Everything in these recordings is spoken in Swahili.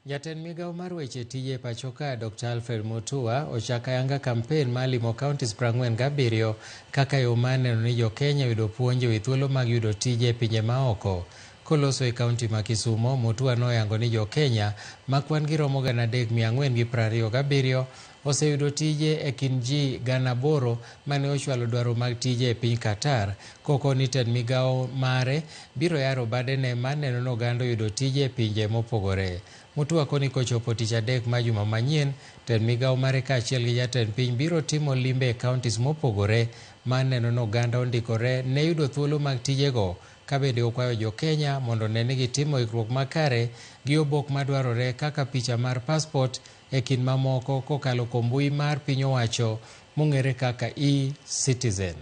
Jatend migao mar weche tije pachoka Dr. Alfred Mutua ochako ayanga kampen malimo counties 47 kaka yo mar neno ni Jo-Kenya yudo puonj ewi thuolo mag yudo tije e pinje maoko. Koloso e kaunti ma Kisumo, Mutua noyango ni Jo-Kenya ma kwan gi romo 3,427 oseyudo tije e kind ji 8,000 mane ochwalo dwaro mag tije e piny Qatar. Koko ni tend migao mare biro yaro badene mar neno ni oganda yudo tije e pinje mopogore. Mutua koni kochopo tich adek ma juma manyien, tend migao mare kaachiel gi jatend piny biro timo limbe e counties mopogore mar neno ni oganda ondikore ne yudo thuolo mag tijego, ka bende okwayo Jo-Kenya mondo ne ni gitimo ikruok makare gi obok madwarore kaka picha mar passport e kind mamoko kokalo kuom mbui mar piny owacho mong'ere kaka e-Citizen.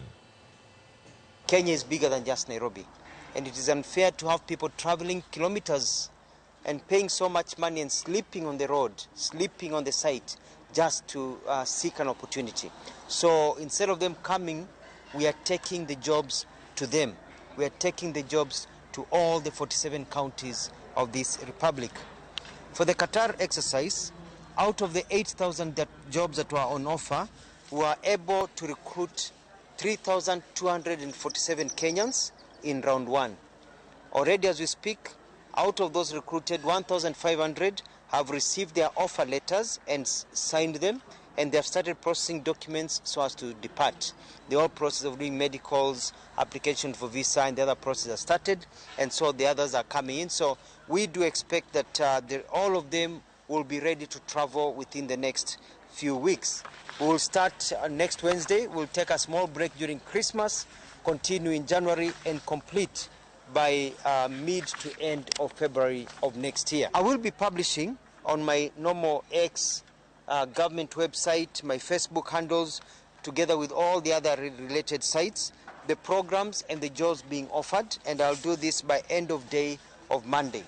Kenya is bigger than just Nairobi, and it is unfair to have people traveling kilometers and paying so much money and sleeping on the road, sleeping on the site just to seek an opportunity. So instead of them coming, we are taking the jobs to them. We are taking the jobs to all the 47 counties of this republic. For the Qatar exercise, out of the 8,000 jobs that were on offer, we were able to recruit 3,247 Kenyans in round one. Already as we speak, out of those recruited, 1,500 have received their offer letters and signed them, and they have started processing documents so as to depart. The whole process of doing medicals, application for visa, and the other process has started, and so the others are coming in. So we do expect that all of them will be ready to travel within the next few weeks. We will start next Wednesday. We'll take a small break during Christmas, continue in January, and complete by mid to end of February of next year. I will be publishing on my normal X government website, my Facebook handles, together with all the other related sites, the programs and the jobs being offered, and I'll do this by end of day of Monday.